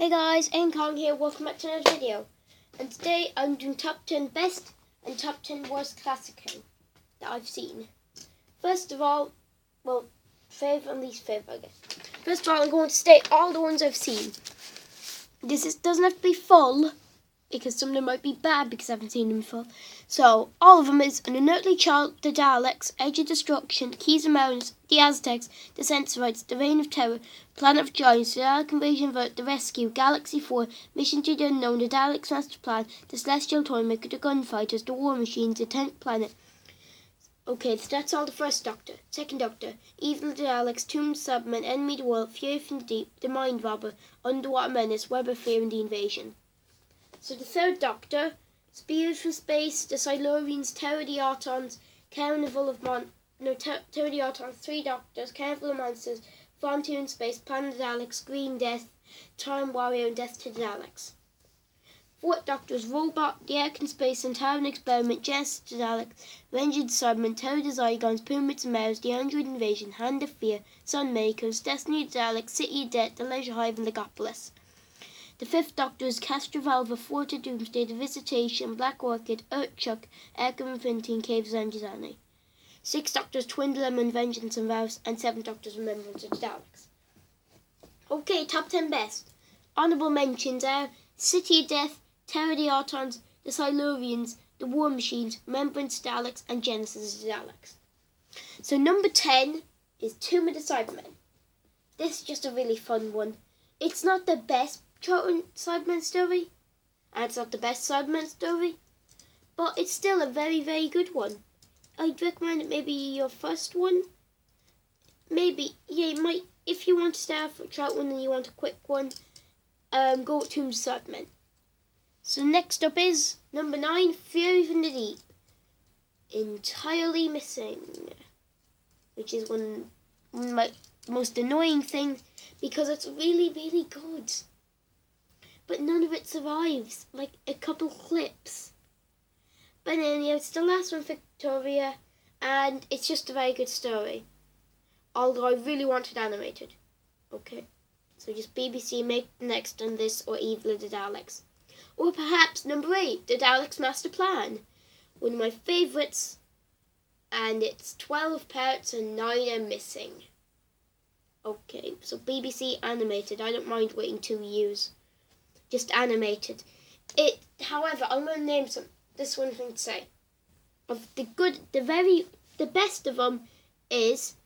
Hey guys, Kong here, welcome back to another video. And today I'm doing top 10 best and top 10 worst classico that I've seen. First of all, well, favourite and least favourite I guess. First of all, I'm going to state all the ones I've seen. Doesn't have to be full, because some of them might be bad because I haven't seen them full. So, all of them is An Unearthly Child, The Daleks, Age of Destruction, Keys and Mountains, The Aztecs, The Sensorites, The Reign of Terror, Planet of Giants, The Dalek Invasion, The Rescue, Galaxy 4, Mission to the Unknown, The Daleks Master Plan, The Celestial Toymaker, The Gunfighters, The War Machines, The 10th Planet. Okay, so that's all the first Doctor. Second Doctor, Evil of the Daleks, Tomb of Cybermen, Enemy of the World, Fury from the Deep, The Mind Robber, Underwater Menace, Web of Fear and The Invasion. So the third Doctor, Spears from Space, The Silurians, Terror of the Autons, Carnival of Terror of the Autons, Three Doctors, Carnival of Monsters, Frontier in Space, Planet of the Daleks, Green Death, Time Warrior and Death to the Daleks. Fourth Doctor is Robot, The Ark in Space, Centauran Experiment, Genesis to the Daleks, Revenge of the Cybermen, Terror of the Zygons, Pyramids of Mars, The Android Invasion, Hand of Fear, Sunmakers, Destiny of the Daleks, City of Death, The Leisure Hive and Legopolis. The fifth Doctor is Castrovalva, Fort of Doomsday, The Visitation, Black Orchid, Urchuk, Ark of Infinity, and Caves of Anjizani. Sixth Doctor is Twin Dilemma, Vengeance and Vows, and seventh Doctor is Remembrance of the Daleks. Okay, top 10 best. Honourable mentions are City of Death, Terror of the Autons, The Silurians, The War Machines, Remembrance of the Daleks, and Genesis of the Daleks. So number 10 is Tomb of the Cybermen. This is just a really fun one. It's not the best Cyberman story, and it's not the best Cyberman story, but it's still a very, very good one. I'd recommend it maybe your first one. Maybe, yeah, you might, if you want to start off with Troutman and you want a quick one, go with Tomb of Cybermen. So next up is number 9, Fury from the Deep. Entirely missing, which is one of my most annoying things because it's really, really good. But none of it survives, like a couple clips. But anyhow, it's the last one, Victoria, and it's just a very good story. Although I really want it animated. Okay, so just BBC make the next on this, or Evil of the Daleks. Or perhaps number 8, The Daleks Master Plan. One of my favourites, and it's 12 parts and 9 are missing. Okay, so BBC animated, I don't mind waiting 2 years. Just animated. However, I'm going to name this one thing to say. Of the good, the best of them is,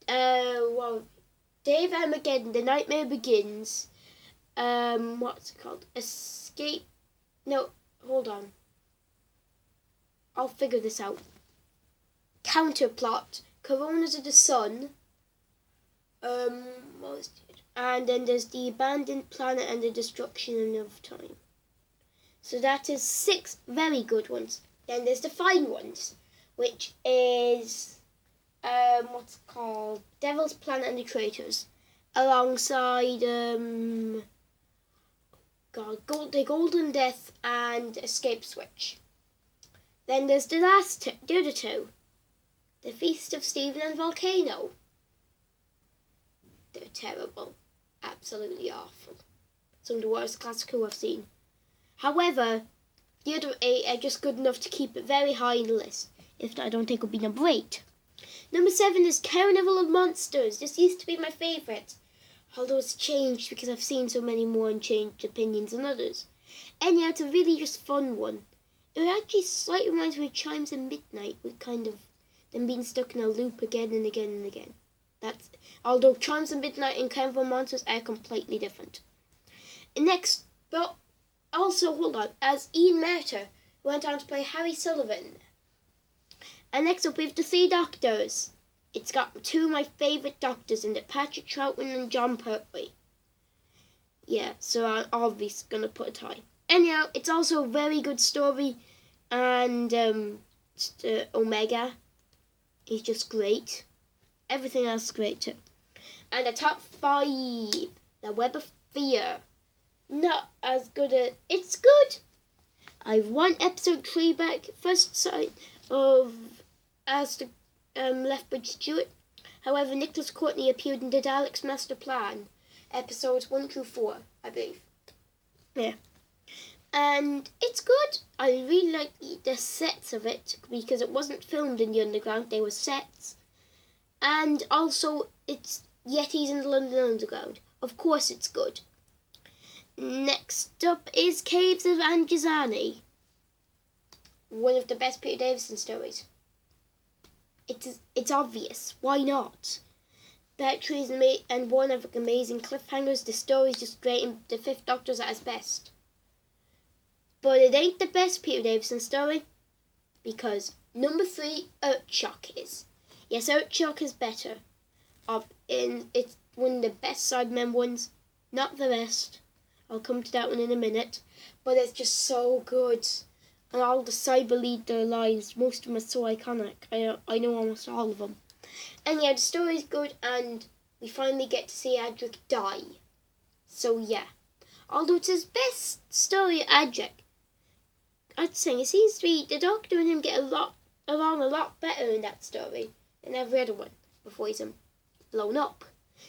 Dave Armageddon, The Nightmare Begins. What's it called? Escape. No, hold on. I'll figure this out. Counterplot. Coronas of the Sun. What was it? And then there's The Abandoned Planet and The Destruction of Time. So that is 6 very good ones. Then there's the fine ones, which is what's it called? Devil's Planet and the Traitors, alongside The Golden Death and Escape Switch. Then there's the other 2, The Feast of Stephen and Volcano. They're terrible. Absolutely awful. Some of the worst classical I've seen. However, the other 8 are just good enough to keep it very high in the list. If not, I don't think it'll be number 8. Number 7 is Carnival of Monsters. This used to be my favourite, although it's changed because I've seen so many more and changed opinions than others. Anyhow, it's a really just fun one. It actually slightly reminds me of Chimes of Midnight, with kind of them being stuck in a loop again and again and again. Although Chimes of Midnight and Carnival of Monsters are completely different. And next, but also, hold on, as Ian Merter went on to play Harry Sullivan. And next up we have the 3 Doctors. It's got 2 of my favourite Doctors in it, Patrick Troughton and John Pertwee. Yeah, so I'm obviously going to put a tie. Anyhow, it's also a very good story, and Omega is just great. Everything else is great too. And the top 5, The Web of Fear. Not as good as... It's good. I've 1 episode 3 back. First sight of as the Lethbridge Stewart. However, Nicholas Courtney appeared in The Daleks Master Plan. episodes 1 through 4, I believe. Yeah. And it's good. I really like the sets of it because it wasn't filmed in the underground, they were sets. And also, it's Yetis in the London Underground. Of course it's good. Next up is Caves of Angizani. One of the best Peter Davison stories. It's obvious. Why not? Poetry is and one of the amazing cliffhangers. The story is just great and the Fifth Doctor's at his best. But it ain't the best Peter Davison story because number 3, Earthshock is. Yes, Earthshock is better. It's one of the best Cybermen ones, not the rest. I'll come to that one in a minute. But it's just so good. And all the cyber leader lines, most of them are so iconic. I know almost all of them. And yeah, the story's good and we finally get to see Adric die. So yeah. Although it's his best story, Adric, I'd say it seems to be the Doctor and him get along a lot better in that story than every other one before he's blown up.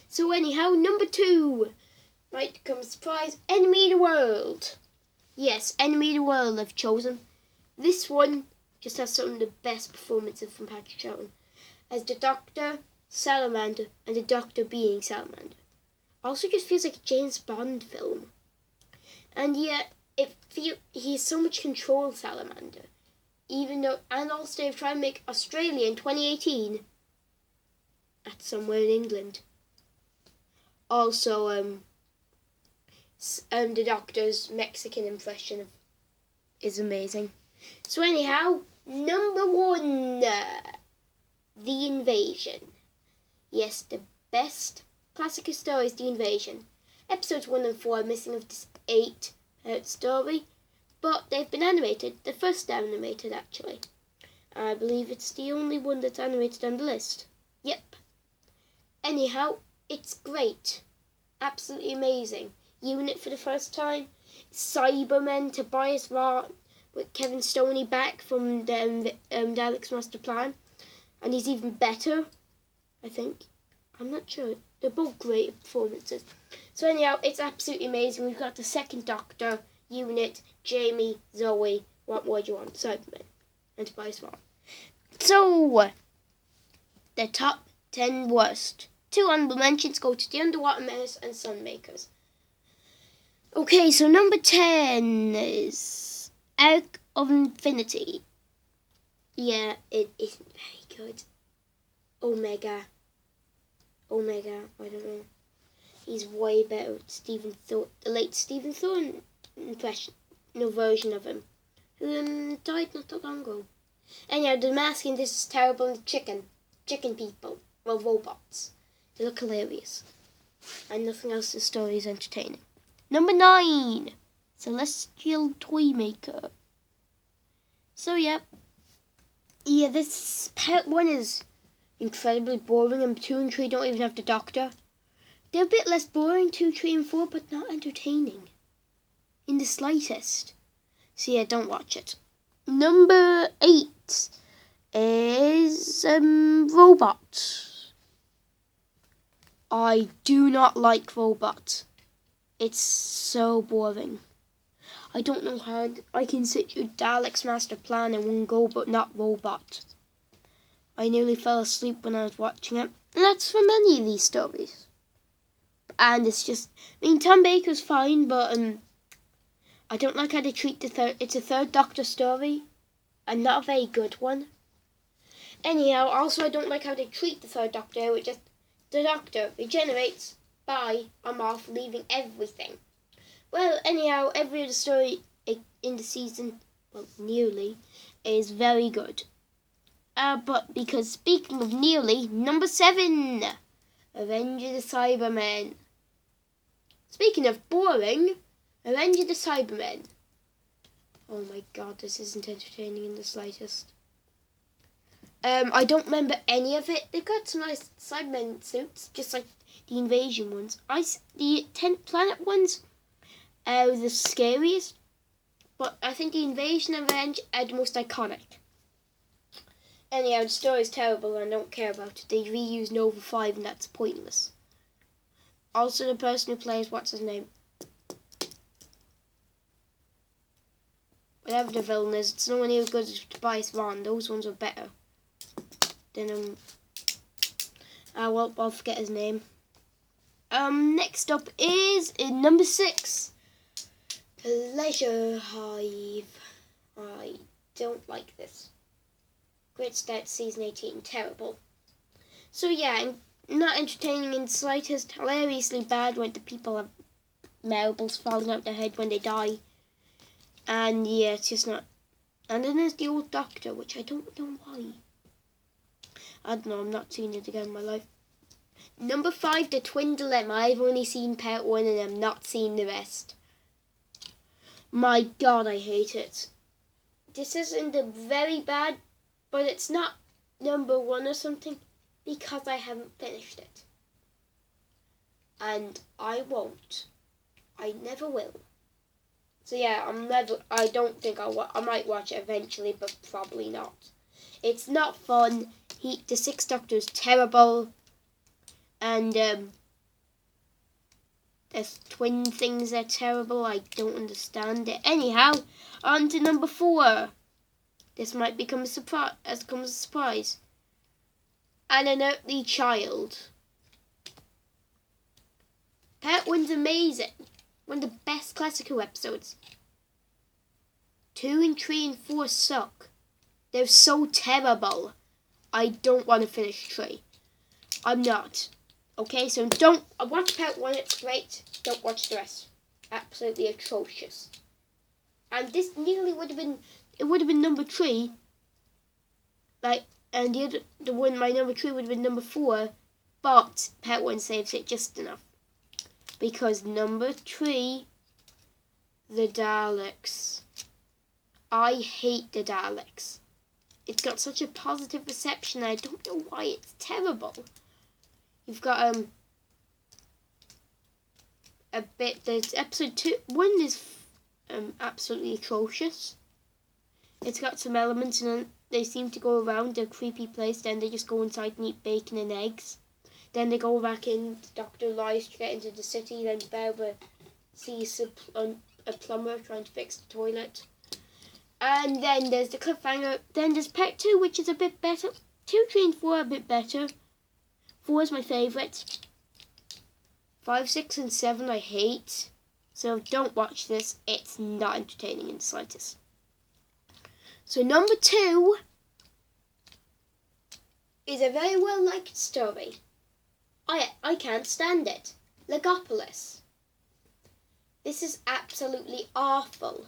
So anyhow, number 2 might come as a surprise, Enemy of the World. Yes, Enemy of the World I've chosen. This one just has some of the best performances from Patrick Troughton as the Doctor, Salamander, and the Doctor being Salamander. Also just feels like a James Bond film. And yet, he has so much control, Salamander. And also they've tried to make Australia in 2018 at somewhere in England. Also, the Doctor's Mexican impression is amazing. So anyhow, number 1, The Invasion. Yes, the best classic story is The Invasion. Episodes 1 and 4 are missing of this 8-part story, but they've been animated. The first animated, actually. I believe it's the only one that's animated on the list. Yep. Anyhow, it's great. Absolutely amazing. Unit for the first time. Cybermen, Tobias Raw, with Kevin Stoney back from the Daleks Master Plan. And he's even better, I think. I'm not sure. They're both great performances. So anyhow, it's absolutely amazing. We've got the second Doctor, Unit, Jamie, Zoe. What more do you want? Cybermen. And Tobias Raw. So, the top 10 worst. 2 honorable mentions go to The Underwater Menace and Sunmakers. Okay, so number 10 is Arc of Infinity. Yeah, it isn't very good. Omega, I don't know. He's way better. The late Stephen Thorne version of him, who died not that long ago. Anyhow, the mask in this is terrible. And the chicken people, well, robots. They look hilarious. And nothing else in the story is entertaining. Number 9, Celestial Toymaker. So yeah, this part 1 is incredibly boring, and 2 and 3 don't even have the Doctor. They're a bit less boring, 2, 3, and 4, but not entertaining in the slightest. So yeah, don't watch it. Number 8 is Robot. I do not like Robot. It's so boring. I don't know how I can sit through Daleks Master Plan in one go, but not Robot. I nearly fell asleep when I was watching it. And that's for many of these stories. And it's just, Tom Baker's fine, but I don't like how they treat it's a third Doctor story, and not a very good one. Anyhow, also I don't like how they treat the third Doctor, which just, the Doctor regenerates, bye, I'm off, leaving everything. Well, anyhow, every other story in the season, well, nearly, is very good. But because speaking of nearly, number 7, Avenger the Cybermen. Speaking of boring, Avenger the Cybermen. Oh my god, this isn't entertaining in the slightest. I don't remember any of it. They've got some nice Cybermen suits, just like the Invasion ones. The 10th Planet ones are the scariest, but I think the Invasion and Revenge are the most iconic. Anyhow, the story's terrible and I don't care about it. They reuse Nova 5 and that's pointless. Also, the person who plays, what's his name? Whatever the villain is, it's nowhere near as good as Tobias Vaughn. Those ones are better. Then, well, I'll forget his name. Next up is in number 6, Pleasure Hive. I don't like this. Great start to season 18, terrible. So yeah, not entertaining in the slightest, hilariously bad when the people have marbles falling out their head when they die. And yeah, it's just not. And then there's the old Doctor, which I don't know why. I don't know, I'm not seeing it again in my life. Number 5, The Twin Dilemma. I've only seen part 1 and I'm not seeing the rest. My God, I hate it. This isn't very bad, but it's not number 1 or something because I haven't finished it. And I won't. I never will. So yeah, I don't think I might watch it eventually, but probably not. It's not fun. The Sixth Doctor is terrible. And there's twin things that are terrible. I don't understand it. Anyhow, on to number 4. This might become a surprise. An Unearthly Child. Part 1's amazing. One of the best Classic Who episodes. 2 and 3 and 4 suck. They're so terrible. I don't want to finish 3. I'm not. Okay, so don't watch part 1, it's great. Don't watch the rest. Absolutely atrocious. And this nearly would have been number 3. And my number 3 would have been number 4, but part 1 saves it just enough. Because number 3, the Daleks. I hate the Daleks. It's got such a positive reception. I don't know why it's terrible. You've got there's episode 1 is absolutely atrocious. It's got some elements and they seem to go around a creepy place, then they just go inside and eat bacon and eggs. Then they go back in, Dr. lies to get into the city, then Barbara sees a plumber trying to fix the toilet. And then there's the cliffhanger. Then there's part 2, which is a bit better. 2, 3 and 4 are a bit better. 4 is my favourite. 5, 6 and 7 I hate. So don't watch this. It's not entertaining in the slightest. So number 2 is a very well liked story. I can't stand it. Legopolis. This is absolutely awful.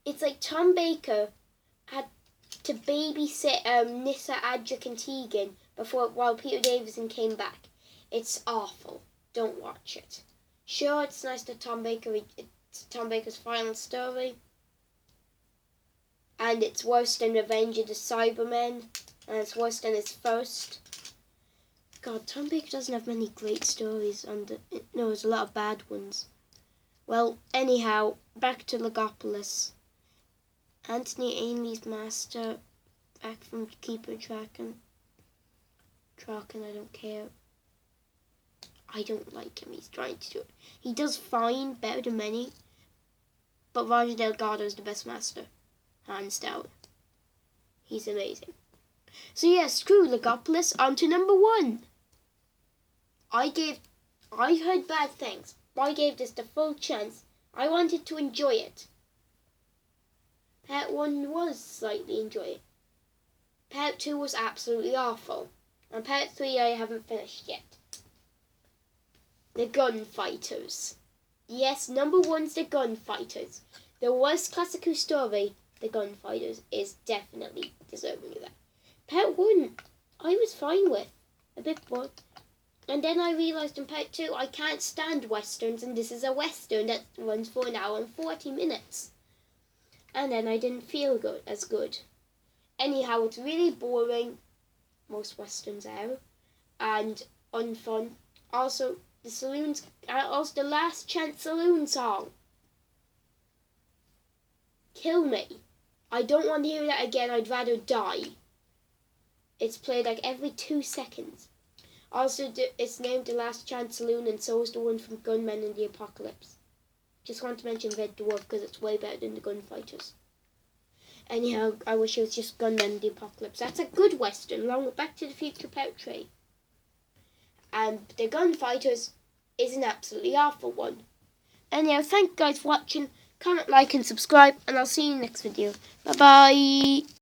It's like Tom Baker had to babysit Nyssa, Adric and Tegan while Peter Davison came back. It's awful. Don't watch it. Sure, it's nice that it's Tom Baker's final story. And it's worse than Revenge of the Cybermen. And it's worse than his first. God, Tom Baker doesn't have many great stories. No, there's a lot of bad ones. Well, anyhow, back to Legopolis. Anthony Ainley's master, back from Keeper Draken, I don't care. I don't like him. He's trying to do it. He does fine, better than many. But Roger Delgado is the best master. Hands down. He's amazing. So yeah, screw Legopolis. On to number 1. I heard bad things. I gave this the full chance. I wanted to enjoy it. Part 1 was slightly enjoyable. Part 2 was absolutely awful. And part 3 I haven't finished yet. The Gunfighters. Yes, number 1's The Gunfighters. The worst Classic Who story, The Gunfighters, is definitely deserving of that. Part 1, I was fine with. A bit bored. And then I realised in part 2, I can't stand westerns, and this is a western that runs for an hour and 40 minutes. And then I didn't feel as good. Anyhow, it's really boring. Most westerns are. And unfun. Also, the Last Chance Saloon song. Kill me. I don't want to hear that again. I'd rather die. It's played like every 2 seconds. Also, it's named The Last Chance Saloon, and so is the one from Gunmen in the Apocalypse. Just want to mention Red Dwarf because it's way better than the Gunfighters. Anyhow, I wish it was just Gunmen in the Apocalypse. That's a good western, along with Back to the Future portrait. And the Gunfighters is an absolutely awful one. Anyhow, thank you guys for watching. Comment, like, and subscribe, and I'll see you in the next video. Bye bye.